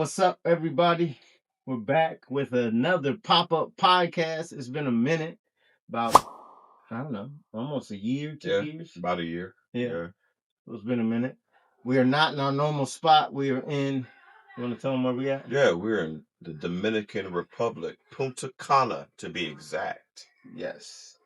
What's up, everybody? We're back with another pop-up podcast. It's been a minute, about I don't know, almost a year, 2 years. About a year. Yeah, Yeah. it's been a minute. We are not in our normal spot. We are in. You want to tell them where we at? Yeah, we're in the Dominican Republic, Punta Cana to be exact. Yes,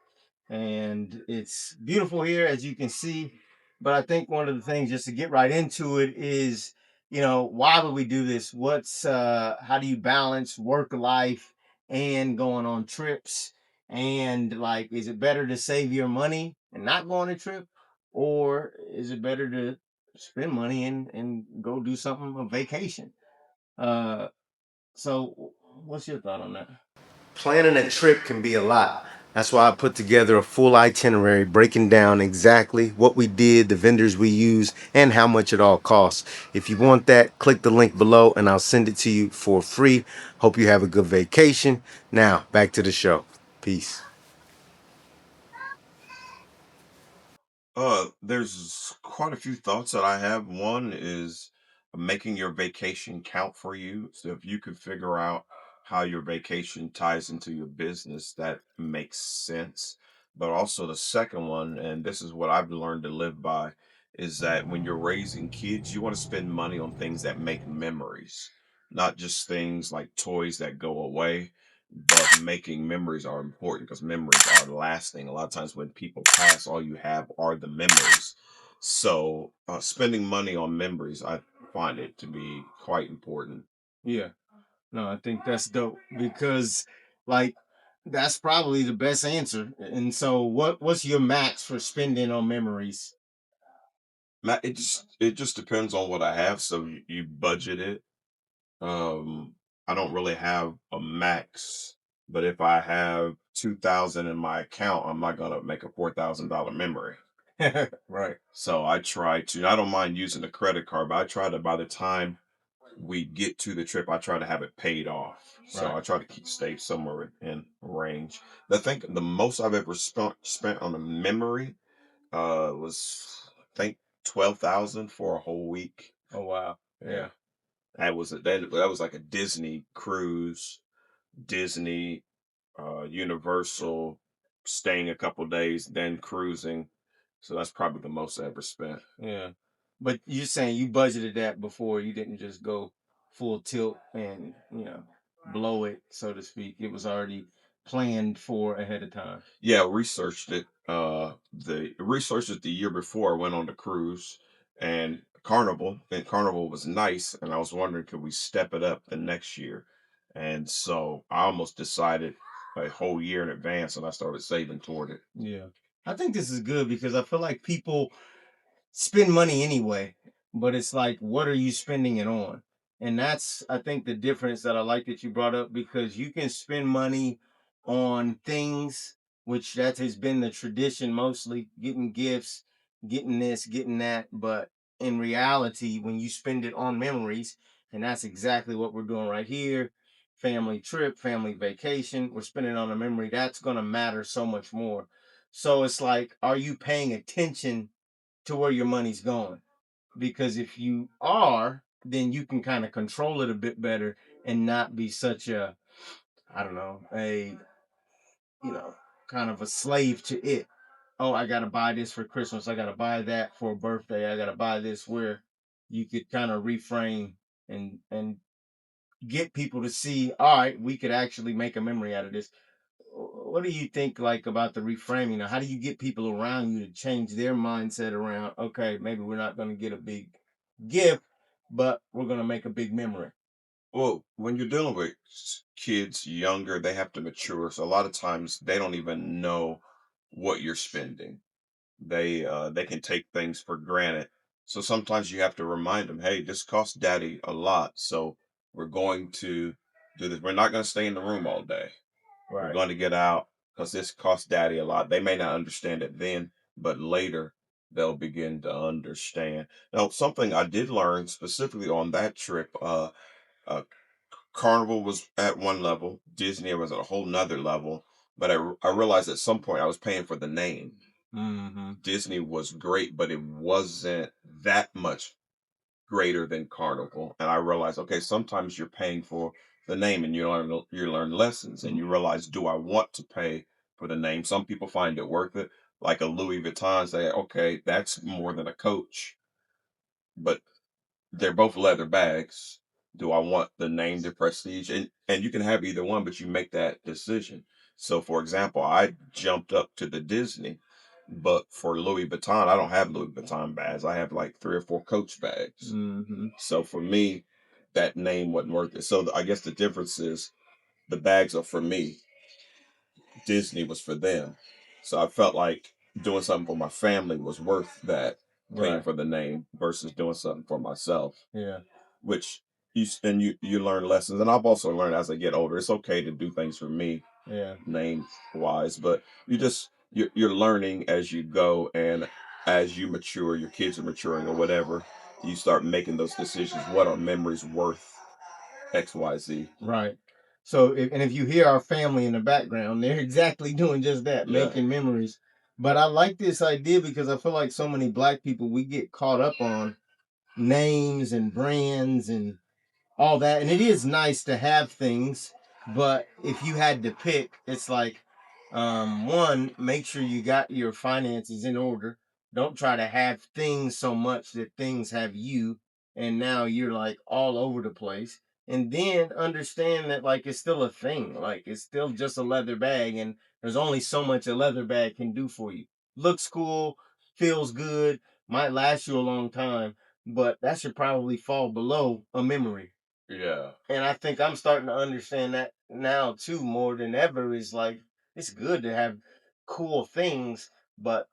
and it's beautiful here, as you can see. But I think one of the things, just to get right into it, is why would we do this? How do you balance work life and going on trips? And like, is it better to save your money and not go on a trip, or is it better to spend money and go do something, a vacation? Uh, so what's your thought on that? Planning a trip can be a lot. That's why I put together a full itinerary breaking down exactly what we did, the vendors we use, and how much it all costs. If you want that, click the link below and I'll send it to you for free. Hope you have a good vacation. Now, back to the show. Peace. There's quite a few thoughts that I have. One is making your vacation count for you. So if you could figure out how your vacation ties into your business, that makes sense. But also the second one, and this is what I've learned to live by, is that when you're raising kids, you want to spend money on things that make memories, not just things like toys that go away, but making memories are important because memories are lasting. A lot of times when people pass, all you have are the memories. So spending money on memories, I find it to be quite important. Yeah. No, I think that's dope because like that's probably the best answer. And so what's your max for spending on memories? It just depends on what I have. So you budget it. Um, I don't really have a max, but if I have 2,000 in my account, I'm not gonna make a $4,000 memory. Right. So I try to. I don't mind using a credit card, but I try to by the time we get to the trip, I try to have it paid off. So Right. I try to stay somewhere in range. I think the most I've ever spent on a memory was I think 12,000 for a whole week. Oh wow. Yeah, Yeah. that was like a Disney cruise, Disney, Universal, staying a couple days, then cruising. So that's probably the most I ever spent. Yeah. But you're saying you budgeted that before, you didn't just go full tilt and, blow it, so to speak. It was already planned for ahead of time. Yeah, researched it. The researched it the year before I went on the cruise and Carnival. And Carnival was nice, and I was wondering could we step it up the next year. And so I almost decided a whole year in advance, and I started saving toward it. Yeah. I think this is good because I feel like people spend money anyway, but it's like, what are you spending it on? And that's, I think, the difference that I like that you brought up because you can spend money on things, which that has been the tradition mostly, getting gifts, getting this, getting that. But in reality, when you spend it on memories, and that's exactly what we're doing right here, family trip, family vacation, we're spending on a memory that's going to matter so much more. So it's like, are you paying attention to where your money's going? Because if you are, then you can kind of control it a bit better and not be such a, I don't know, you know, kind of a slave to it. Oh, I got to buy this for Christmas. I got to buy that for a birthday. I got to buy this, where you could kind of reframe and get people to see, all right, we could actually make a memory out of this. What do you think, like, about the reframing? How do you get people around you to change their mindset around, okay, maybe we're not going to get a big gift, but we're going to make a big memory? Well, when you're dealing with kids younger, they have to mature. So a lot of times they don't even know what you're spending. They can take things for granted. So sometimes you have to remind them, hey, this costs daddy a lot. So we're going to do this. We're not going to stay in the room all day. We're Right. going to get out because this costs daddy a lot. They may not understand it then, but later they'll begin to understand. Now, something I did learn specifically on that trip, uh, Carnival was at one level, Disney was at a whole nother level. But I realized at some point I was paying for the name. Mm-hmm. Disney was great, but it wasn't that much. greater than Carnival. And I realized, okay, sometimes you're paying for the name and you learn lessons and you realize, do I want to pay for the name? Some people find it worth it. Like a Louis Vuitton, say, okay, that's more than a Coach, but they're both leather bags. Do I want the name, the prestige? And you can have either one, but you make that decision. So for example, I jumped up to the Disney, but for Louis Vuitton, I don't have Louis Vuitton bags. I have like 3 or 4 Coach bags. Hmm. So for me, that name wasn't worth it. So I guess the difference is the bags are for me. Disney was for them. So I felt like doing something for my family was worth that, paying Right. for the name versus doing something for myself, Yeah. which you learn lessons. And I've also learned as I get older, it's okay to do things for me, Yeah. name wise, but you're learning as you go, and as you mature, your kids are maturing or whatever, you start making those decisions. What are memories worth? XYZ. Right. So, if you hear our family in the background, they're exactly doing just that, Yeah. making memories. But I like this idea because I feel like so many black people, we get caught up on names and brands and all that. And it is nice to have things, but if you had to pick, it's like, one, make sure you got your finances in order. Don't try to have things so much that things have you, and now you're like all over the place. And then understand that like it's still a thing, like it's still just a leather bag, and there's only so much a leather bag can do for you. Looks cool, feels good, might last you a long time, but that should probably fall below a memory. Yeah. And I think I'm starting to understand that now too, more than ever. Is like it's good to have cool things, but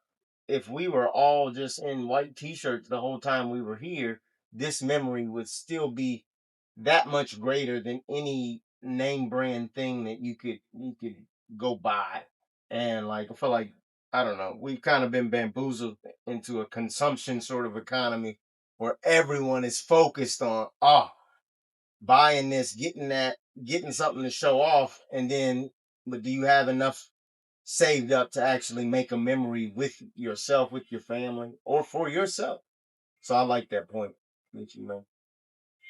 if we were all just in white t-shirts the whole time we were here, this memory would still be that much greater than any name brand thing that you could go buy. And like I feel like, I don't know, we've kind of been bamboozled into a consumption sort of economy where everyone is focused on, buying this, getting that, getting something to show off, and then, but do you have enough saved up to actually make a memory with yourself, with your family, or for yourself? So I like that point that you made.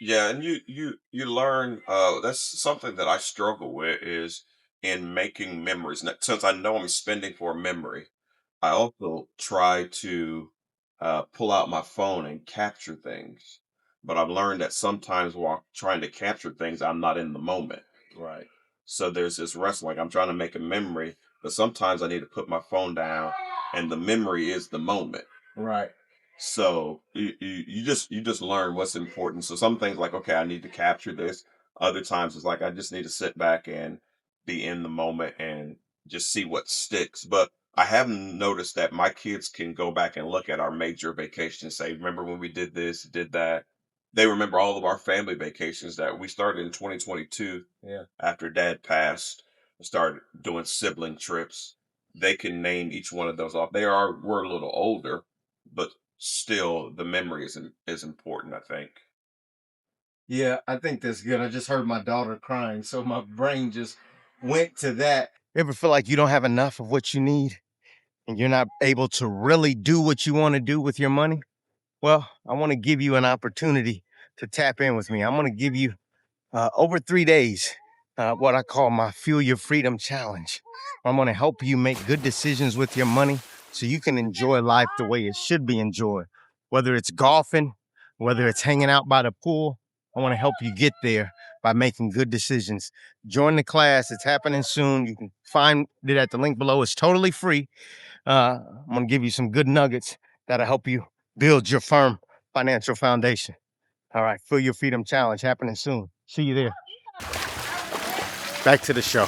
Yeah, and you learn. That's something that I struggle with is in making memories. Now, since I know I'm spending for a memory, I also try to pull out my phone and capture things. But I've learned that sometimes while trying to capture things, I'm not in the moment. Right. So there's this wrestle. Like I'm trying to make a memory, but sometimes I need to put my phone down, and the memory is the moment. Right. So you just learn what's important. So some things like, okay, I need to capture this. Other times it's like I just need to sit back and be in the moment and just see what sticks. But I haven't noticed that my kids can go back and look at our major vacations and say, remember when we did this, did that. They remember all of our family vacations that we started in 2022 Yeah. after dad passed, started doing sibling trips. They can name each one of those off. We're a little older, but still the memory is important, I think. Yeah, I think that's good. I just heard my daughter crying, so my brain just went to that. Ever feel like you don't have enough of what you need and you're not able to really do what you want to do with your money? Well, I want to give you an opportunity to tap in with me. I'm going to give you over 3 days, what I call my Fuel Your Freedom Challenge. I'm going to help you make good decisions with your money so you can enjoy life the way it should be enjoyed. Whether it's golfing, whether it's hanging out by the pool, I want to help you get there by making good decisions. Join the class. It's happening soon. You can find it at the link below. It's totally free. I'm going to give you some good nuggets that'll help you build your firm financial foundation. All right, Feel Your Freedom Challenge happening soon. See you there. Back to the show.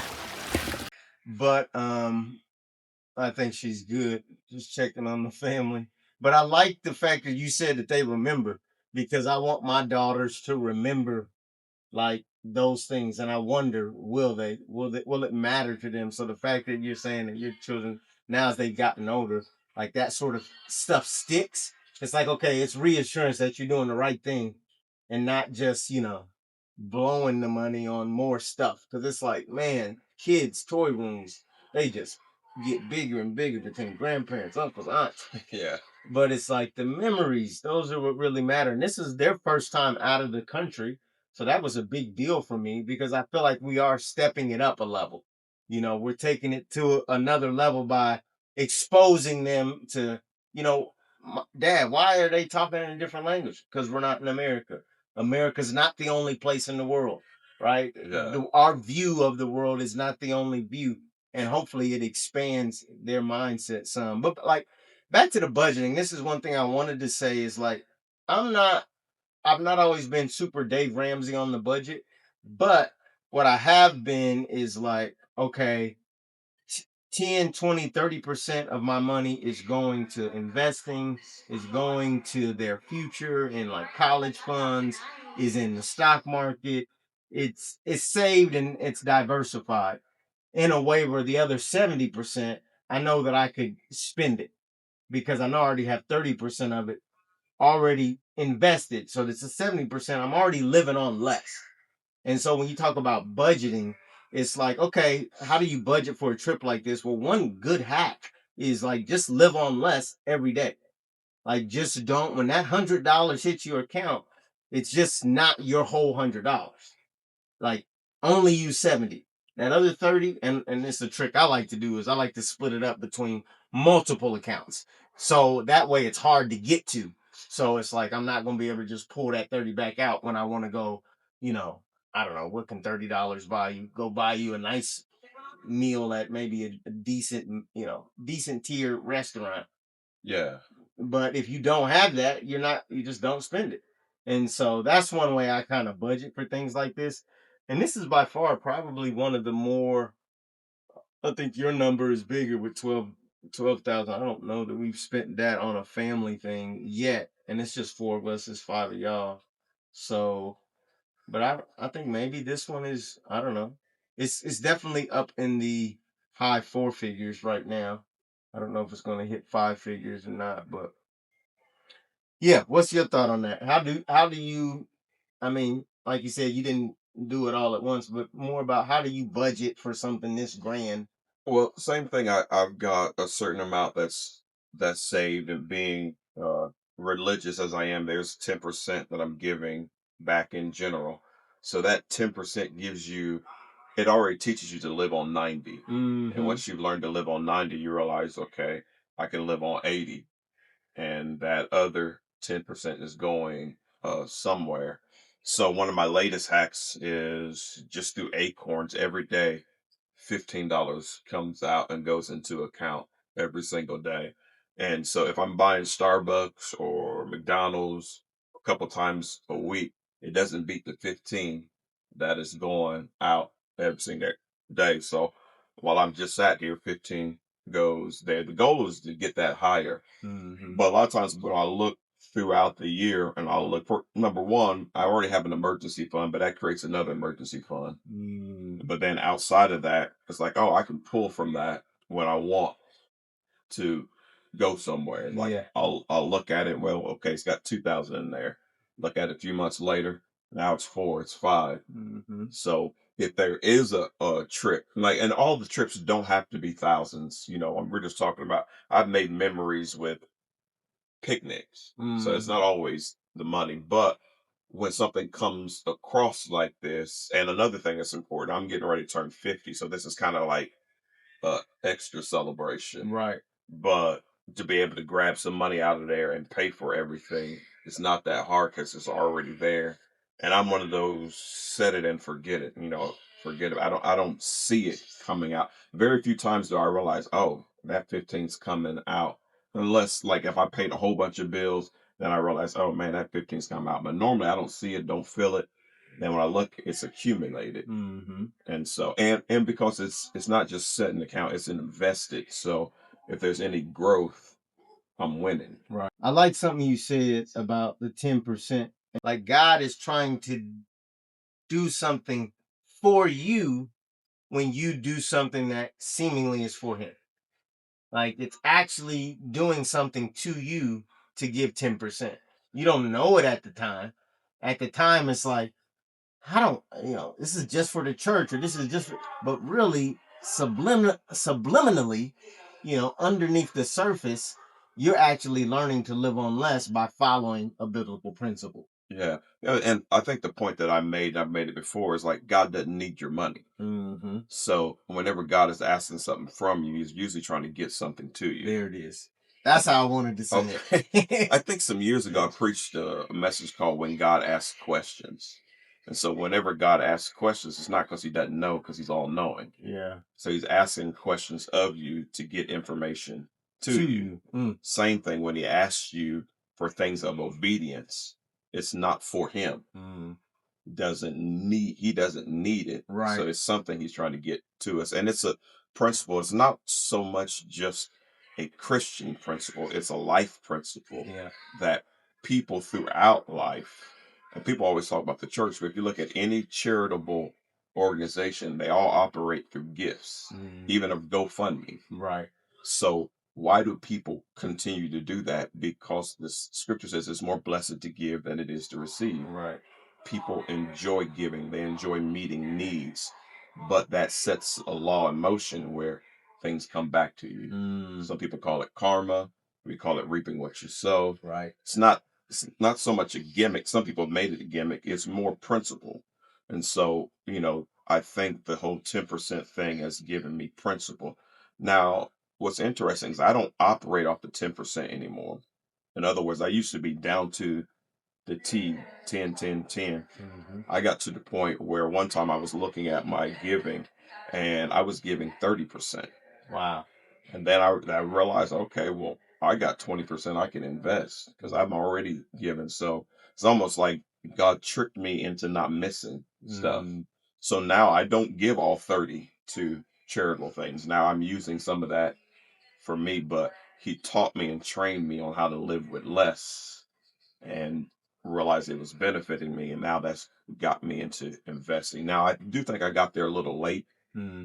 But I think she's good. Just checking on the family. But I like the fact that you said that they remember, because I want my daughters to remember like those things, and I wonder, will it matter to them? So the fact that you're saying that your children, now as they've gotten older, like that sort of stuff sticks, it's like, okay, it's reassurance that you're doing the right thing and not just, blowing the money on more stuff. Because it's like, man, kids toy rooms, they just get bigger and bigger between grandparents, uncles, aunts. Yeah. But it's like the memories, those are what really matter. And this is their first time out of the country. So that was a big deal for me because I feel like we are stepping it up a level. We're taking it to another level by exposing them to, Dad, why are they talking in a different language? Because we're not in America. America's not the only place in the world, right? Yeah. Our view of the world is not the only view. And hopefully it expands their mindset some. But like, back to the budgeting, this is one thing I wanted to say is like I'm not I've not always been super Dave Ramsey on the budget, but what I have been is like, okay, 10, 20, 30% of my money is going to investing, is going to their future in like college funds, is in the stock market. It's saved and it's diversified in a way where the other 70% I know that I could spend it because I know I already have 30% of it already invested. So it's a 70%. I'm already living on less. And so when you talk about budgeting, it's like, okay, how do you budget for a trip like this? Well, one good hack is like just live on less every day. Like just don't when that $100 hits your account, it's just not your whole $100. Like only use 70. That other 30, and it's a trick I like to do is I like to split it up between multiple accounts. So that way it's hard to get to. So it's like I'm not gonna be able to just pull that 30 back out when I want to go, you know, I don't know, what can $30 buy you? Go buy you a nice meal at maybe a decent, decent tier restaurant. Yeah. But if you don't have that, you just don't spend it. And so that's one way I kind of budget for things like this. And this is by far probably one of the more, I think your number is bigger with 12,000. I don't know that we've spent that on a family thing yet. And it's just four of us, it's five of y'all. So, but I think maybe this one is, I don't know. It's definitely up in the high four figures right now. I don't know if it's going to hit five figures or not, but yeah, what's your thought on that? How do you I mean, like you said, you didn't do it all at once, but more about how do you budget for something this grand? Well, same thing. I've got a certain amount that's saved, and being religious as I am, there's 10% that I'm giving back in general. So that 10% gives you, it already teaches you to live on 90. And Mm-hmm. once you've learned to live on 90, you realize, okay, I can live on 80. And that other 10% is going somewhere. So one of my latest hacks is just do acorns every day. $15 comes out and goes into account every single day. And so if I'm buying Starbucks or McDonald's a couple times a week, it doesn't beat the 15 that is going out every single day. So while I'm just sat here, 15 goes there. The goal is to get that higher, Mm-hmm. but a lot of times when I look throughout the year and I'll look for number one, I already have an emergency fund, but that creates another emergency fund. Mm, But then outside of that, it's like, oh, I can pull from that when I want to go somewhere. Like yeah. I'll look at it, well, okay, it's got 2,000 in there. Look at it a few months later, now it's four, it's five. Mm-hmm. So if there is a trip, like, and all the trips don't have to be thousands, we're just talking about, I've made memories with picnics. So it's Mm-hmm. not always the money, but when something comes across like this, and another thing that's important, I'm getting ready to turn 50. So this is kind of like extra celebration. Right. But to be able to grab some money out of there and pay for everything, it's not that hard because it's already there. And I'm one of those set it and forget it. Forget it. I don't see it coming out. Very few times do I realize, oh, that 15's coming out. Unless like if I paid a whole bunch of bills, then I realize, oh man, that 15's coming out. But normally I don't see it, don't feel it. Then when I look, it's accumulated. Mm-hmm. And so and because it's not just set an account, it's invested. So if there's any growth, I'm winning. Right. I like something you said about the 10%. Like God is trying to do something for you when you do something that seemingly is for him. Like it's actually doing something to you to give 10%. You don't know it at the time. At the time, it's like, I don't, this is just for the church or this is just, but really, subliminally, underneath the surface, you're actually learning to live on less by following a biblical principle. Yeah. And I think the point that I've made it before, is like God doesn't need your money. Hmm. So whenever God is asking something from you, he's usually trying to get something to you. There it is. That's how I wanted to say Okay. I it. think some years ago I preached a message called When God Asks Questions. And so whenever God asks questions, it's not because he doesn't know, because he's all knowing. Yeah. So he's asking questions of you to get information to To you. you. Mm. Same thing when he asks you for things of obedience, it's not for him. Mm. He doesn't need it. So Right. it's something he's trying to get to us. And it's a principle. It's not so much just a Christian principle, it's a life principle Yeah. that people throughout life, and people always talk about the church, but if you look at any charitable organization, they all operate through gifts, Mm. even of GoFundMe. Right. So why do people continue to do that? Because the scripture says it's more blessed to give than it is to receive. Right. People enjoy giving, they enjoy meeting needs, but that sets a law in motion where things come back to you. Mm. Some people call it karma, we call it reaping what you sow. Right. It's not so much a gimmick. Some people have made it a gimmick, it's more principle. And so, I think the whole 10% thing has given me principle. Now, what's interesting is I don't operate off the 10% anymore. In other words, I used to be down to the T, 10, 10, 10. Hmm. I got to the point where one time I was looking at my giving and I was giving 30%. Wow. And then I realized, okay, well, I got 20% I can invest because I'm already given. So it's almost like God tricked me into not missing stuff. Mm. So now I don't give all 30 to charitable things. Now I'm using some of that for me, but he taught me and trained me on how to live with less and realized it was benefiting me. And now that's got me into investing. Now, I do think I got there a little late Hmm.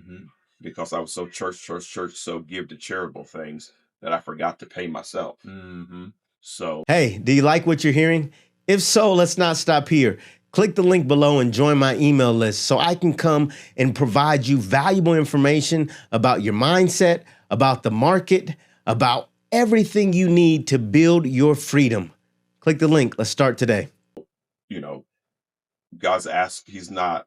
because I was so church, church, church, so give to charitable things that I forgot to pay myself. Hmm. So, Hey, do you like what you're hearing? If so, let's not stop here. Click the link below and join my email list so I can come and provide you valuable information about your mindset, about the market, about everything you need to build your freedom. Click the link. Let's start today. you know, God's asked, he's not,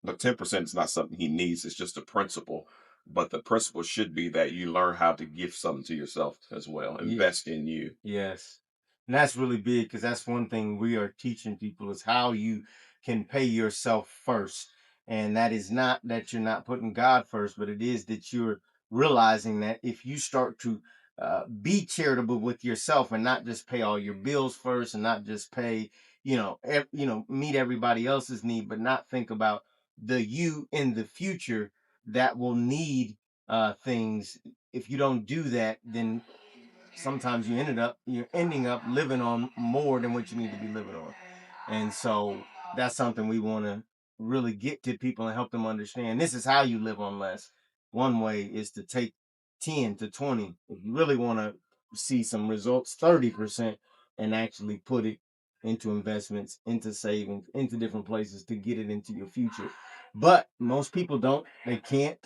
the 10% is not something he needs. It's just a principle. But the principle should be that you learn how to give something to yourself as well, Yeah. invest in you. Yes. And that's really big because that's one thing we are teaching people is how you can pay yourself first. And that is not that you're not putting God first, but it is that you're realizing that if you start to be charitable with yourself and not just pay all your bills first and not just pay, meet everybody else's need, but not think about the you in the future that will need things. If you don't do that, then sometimes you're ending up living on more than what you need to be living on. And so that's something we want to really get to people and help them understand. This is how you live on less. One way is to take 10 to 20. If you really want to see some results, 30%, and actually put it into investments, into savings, into different places to get it into your future. But most people don't, they can't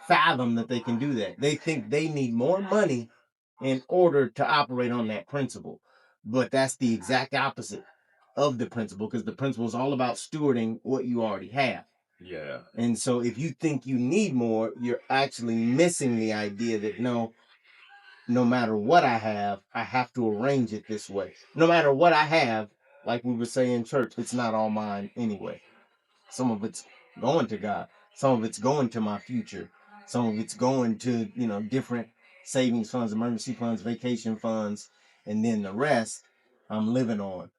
fathom that they can do that. They think they need more money in order to operate on that principle. But that's the exact opposite of the principle because the principle is all about stewarding what you already have. Yeah. And so if you think you need more, you're actually missing the idea that no matter what I have to arrange it this way. No matter what I have, like we would say in church, it's not all mine anyway. Some of it's going to God. Some of it's going to my future. Some of it's going to, different savings funds, emergency funds, vacation funds, and then the rest I'm living on.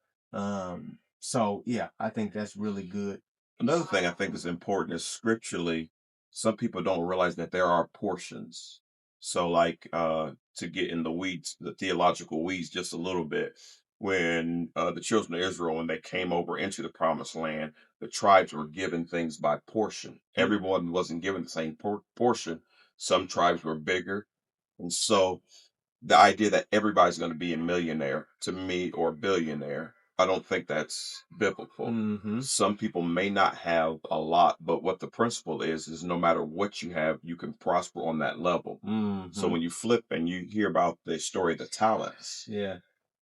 So yeah, I think that's really good. Another thing I think is important is scripturally, some people don't realize that there are portions. So, like, to get in the weeds, the theological weeds, just a little bit, when the children of Israel, when they came over into the promised land, the tribes were given things by portion. Mm. Everyone wasn't given the same portion. Some tribes were bigger. And so the idea that everybody's going to be a millionaire to me or a billionaire, I don't think that's biblical. Mm-hmm. Some people may not have a lot, but what the principle is no matter what you have, you can prosper on that level. So Mm-hmm. when you flip and you hear about the story of the talents, Yeah.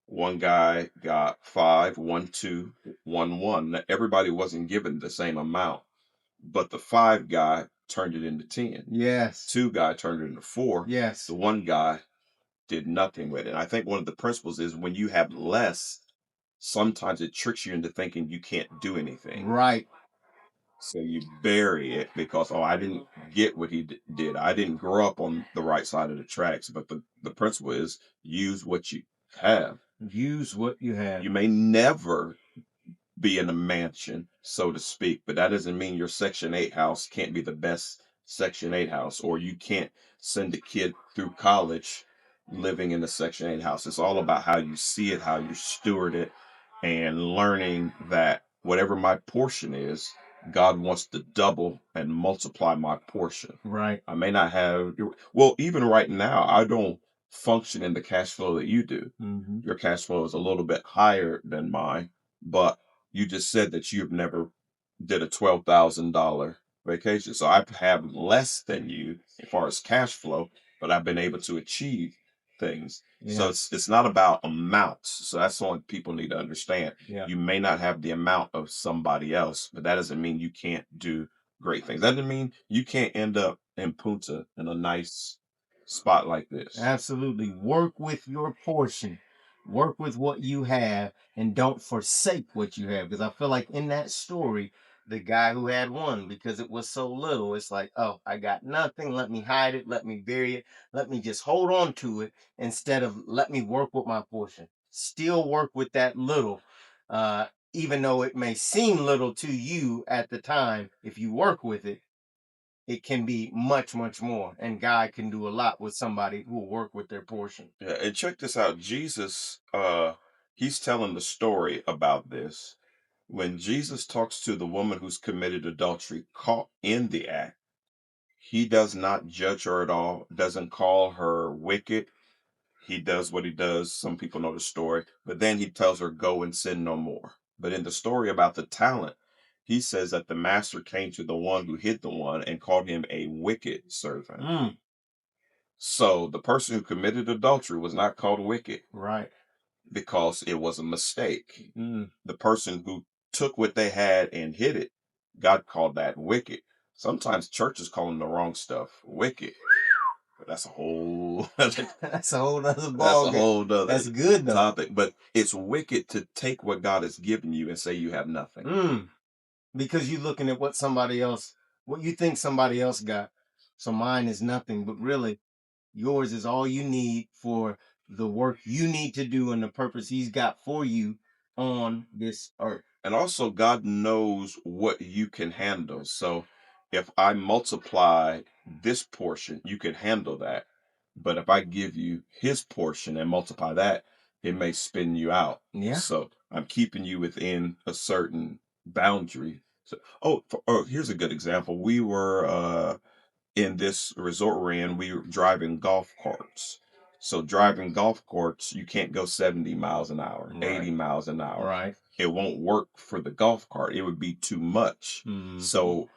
one guy got five, one, two, one, one. Now, everybody wasn't given the same amount, but the five guy turned it into 10. Yes. Two guy turned it into four. The Yes. one guy did nothing with it. And I think one of the principles is when you have less, sometimes it tricks you into thinking you can't do anything. Right. So you bury it because, oh, I didn't get what he did. I didn't grow up on the right side of the tracks. But the principle is use what you have. Use what you have. You may never be in a mansion, so to speak. But that doesn't mean your Section 8 house can't be the best Section 8 house, or you can't send a kid through college living in a Section 8 house. It's all about how you see it, how you steward it, and learning that whatever my portion is, God wants to double and multiply my portion. Right. I may not have, well, even right now, I don't function in the cash flow that you do. Mm-hmm. Your cash flow is a little bit higher than mine, but you just said that you've never did a $12,000 vacation. So I have less than you as far as cash flow, but I've been able to achieve things. So Yeah. it's not about amounts. So that's what people need to understand. Yeah. You may not have the amount of somebody else, but that doesn't mean you can't do great things. That doesn't mean you can't end up in Punta in a nice spot like this. Absolutely. Work with your portion. Work with what you have and don't forsake what you have. Because I feel like in that story, the guy who had one, because it was so little, it's like, oh, I got nothing. Let me hide it. Let me bury it. Let me just hold on to it instead of let me work with my portion. Still work with that little. Even though it may seem little to you at the time, if you work with it, it can be much, much more. And God can do a lot with somebody who will work with their portion. Yeah, and check this out. Jesus, he's telling the story about this. When Jesus talks to the woman who's committed adultery, caught in the act, he does not judge her at all, doesn't call her wicked. He does what he does. Some people know the story, but then he tells her, go and sin no more. But in the story about the talent, he says that the master came to the one who hid the one and called him a wicked servant. Mm, So the person who committed adultery was not called wicked right. because it was a mistake. Mm. The person who took what they had and hid it, God called that wicked. Sometimes churches call them the wrong stuff wicked, but that's a whole That's a whole other that's ball a game. whole That's nother good though. topic. But it's wicked to take what God has given you and say you have nothing. Mm, because you're looking at what somebody else, what you think somebody else got. So mine is nothing, but really yours is all you need for the work you need to do and the purpose he's got for you on this earth. And also, God knows what you can handle. So if I multiply this portion, you can handle that. But if I give you his portion and multiply that, it may spin you out. Yeah. So I'm keeping you within a certain boundary. So, oh, here's a good example. We were in this resort we're in, we were driving golf carts. So driving golf carts, you can't go 70 miles an hour, Right. 80 miles an hour. Right. It won't work for the golf cart. It would be too much. Mm-hmm. So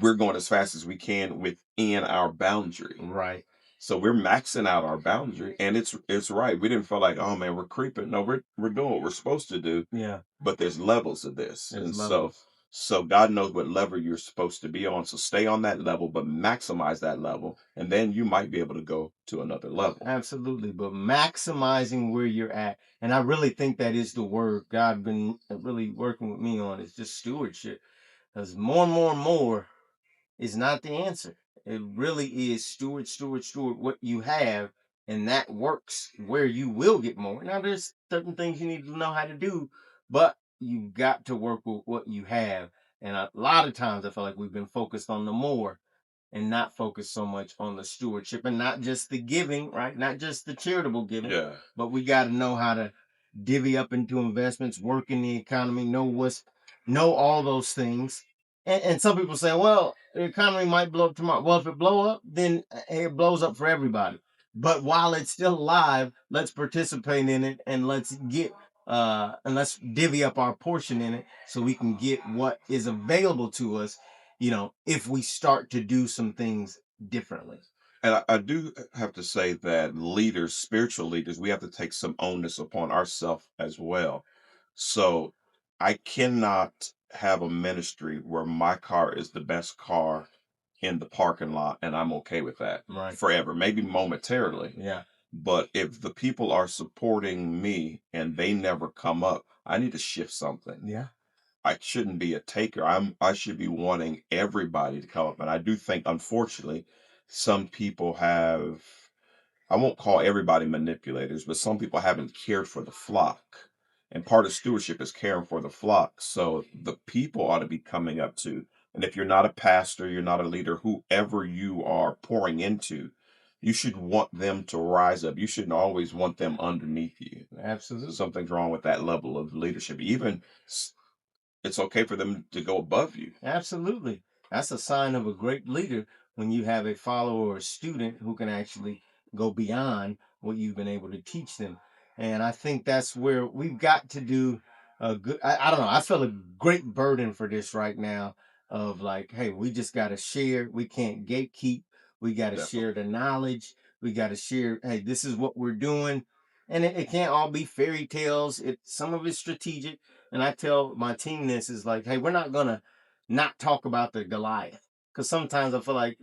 we're going as fast as we can within our boundary. Right. So we're maxing out our boundary, and it's right. We didn't feel like, oh man, we're creeping. No, we're doing what we're supposed to do, Yeah. but there's levels of this. There's And so levels. so God knows what level you're supposed to be on. So stay on that level, but maximize that level, and then you might be able to go to another level. Absolutely, but maximizing where you're at, and I really think that is the word God been really working with me on is just stewardship. Because more and more and more is not the answer. It really is steward, steward, steward what you have, and that works where you will get more. Now, there's certain things you need to know how to do, but you've got to work with what you have. And a lot of times, I feel like we've been focused on the more and not focus so much on the stewardship and not just the giving, right? Not just the charitable giving, Yeah. but we got to know how to divvy up into investments, work in the economy, know all those things. And some people say, well, the economy might blow up tomorrow. Well, if it blow up, then hey, it blows up for everybody. But while it's still alive, let's participate in it and let's get and let's divvy up our portion in it so we can get what is available to us, if we start to do some things differently. And I do have to say that leaders, spiritual leaders, we have to take some onus upon ourselves as well. So I cannot have a ministry where my car is the best car in the parking lot and I'm okay with that Right. forever, maybe momentarily. Yeah. But if the people are supporting me and they never come up, I need to shift something. Yeah. I shouldn't be a taker. I should be wanting everybody to come up. And I do think, unfortunately, some people have, I won't call everybody manipulators, but some people haven't cared for the flock. And part of stewardship is caring for the flock. So the people ought to be coming up to. And if you're not a pastor, you're not a leader, whoever you are pouring into, you should want them to rise up. You shouldn't always want them underneath you. Absolutely. Something's wrong with that level of leadership. Even it's okay for them to go above you. Absolutely. That's a sign of a great leader when you have a follower or a student who can actually go beyond what you've been able to teach them. And I think that's where we've got to do a good, I don't know, I feel a great burden for this right now of like, hey, we just got to share. We can't gatekeep. We got to share Definitely. the knowledge. We got to share, hey, this is what we're doing. And it can't all be fairy tales. Some of it's strategic, and I tell my team this is like, hey, we're not gonna not talk about the Goliath. Because sometimes I feel like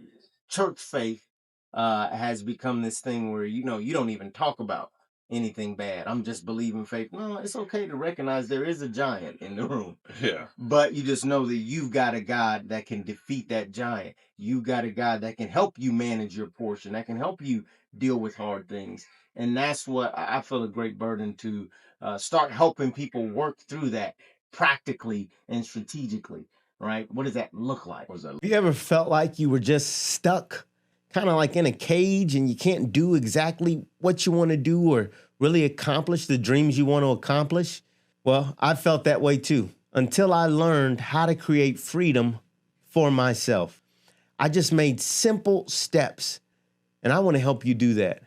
church faith has become this thing where you don't even talk about anything bad. I'm just believing faith. No, it's okay to recognize there is a giant in the room. Yeah. But you just know that you've got a God that can defeat that giant. You've got a God that can help you manage your portion, that can help you deal with hard things. And that's what I feel a great burden to start helping people work through that practically and strategically, right? What does that look like? What was that? Have you ever felt like you were just stuck, kind of like in a cage, and you can't do exactly what you want to do or really accomplish the dreams you want to accomplish? Well, I felt that way too until I learned how to create freedom for myself. I just made simple steps, and I want to help you do that.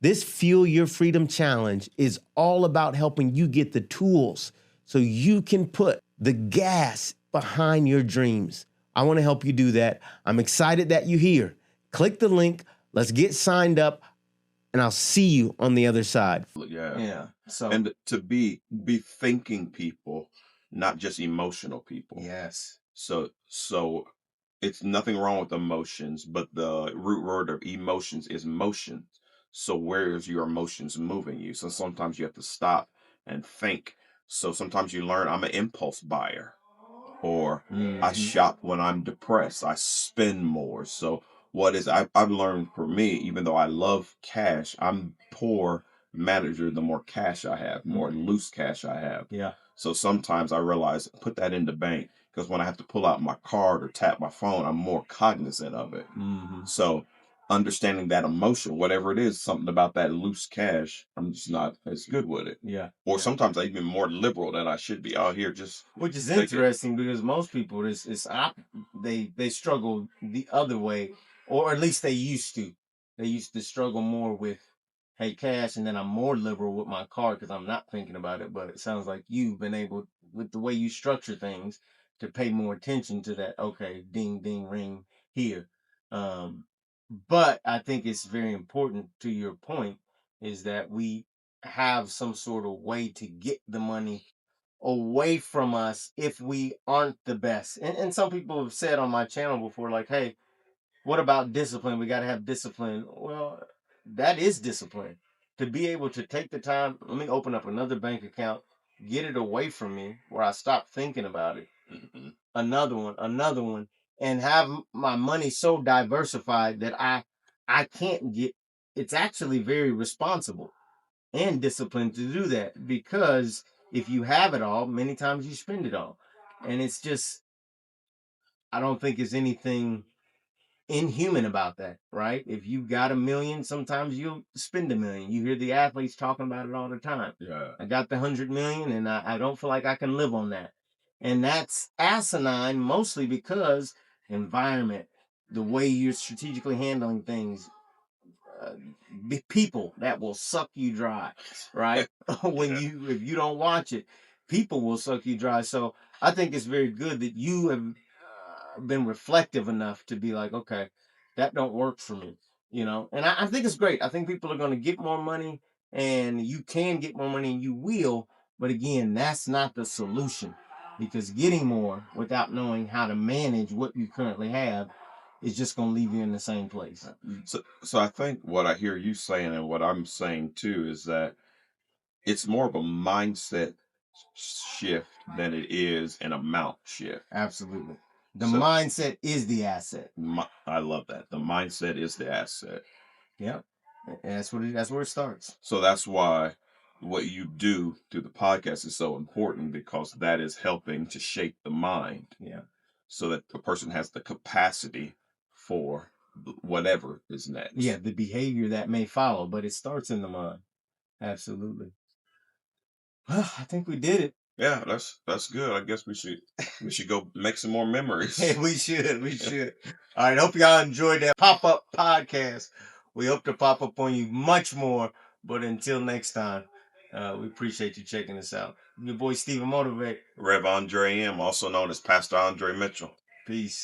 This Fuel Your Freedom Challenge is all about helping you get the tools so you can put the gas behind your dreams. I want to help you do that. I'm excited that you're here. Click the link. Let's get signed up, and I'll see you on the other side. Yeah. Yeah. So, And to be thinking people, not just emotional people. yes. So it's nothing wrong with emotions, but the root word of emotions is motion. So where is your emotions moving you? So sometimes you have to stop and think. So sometimes you learn I'm an impulse buyer, or I Hmm. shop when I'm depressed. I spend more. So I've learned for me, even though I love cash, I'm poor manager the more cash I have, more loose cash I have. Yeah. So sometimes I realize put that in the bank because when I have to pull out my card or tap my phone, I'm more cognizant of it. Hmm. So understanding that emotion, whatever it is, something about that loose cash, I'm just not as good with it. Yeah. Or Yeah. sometimes I'm even more liberal than I should be. Out here, just Which is take it. interesting because most people they struggle the other way, or at least they used to. They used to struggle more with, hey, cash, and then I'm more liberal with my card because I'm not thinking about it. But it sounds like you've been able, with the way you structure things, to pay more attention to that. Okay, ding ding ring here. Um, but I think it's very important to your point is that we have some sort of way to get the money away from us if we aren't the best. And some people have said on my channel before, like, hey, what about discipline? We got to have discipline. Well, that is discipline. To be able to take the time, let me open up another bank account, get it away from me where I stop thinking about it. Mhm. Another one, and have my money so diversified that I can't get it's actually very responsible and discipline to do that because if you have it all, many times you spend it all. And it's just, I don't think there's anything inhuman about that, right? If you've got a million, sometimes you'll spend a million. You hear the athletes talking about it all the time. Yeah. I got the 100 million and I don't feel like I can live on that. And that's asinine mostly because environment, the way you're strategically handling things, people that will suck you dry, right? When Yeah. if you don't watch it, people will suck you dry. So I think it's very good that you have been reflective enough to be like, okay, that don't work for me, And I think it's great. I think people are going to get more money, and you can get more money, and you will. But again, that's not the solution, because getting more without knowing how to manage what you currently have is just going to leave you in the same place. So I think what I hear you saying and what I'm saying too is that it's more of a mindset shift than it is an amount shift. Absolutely. The So mindset is the asset. I love that. The mindset is the asset. Yeah. And that's where it starts. So that's why what you do through the podcast is so important, because that is helping to shape the mind Yeah. so that the person has the capacity for whatever is Yeah, next. the behavior that may follow, but it starts in the mind. Absolutely. Well, I think we did it. Yeah, that's good. I guess we should go make some more Hey, memories. we should. We should. All right. Hope y'all enjoyed that pop up podcast. We hope to pop up on you much more. But until next time, we appreciate you checking us out. Your boy Stephen Motivate. Rev Andre M, also known as Pastor Andre Mitchell. Peace.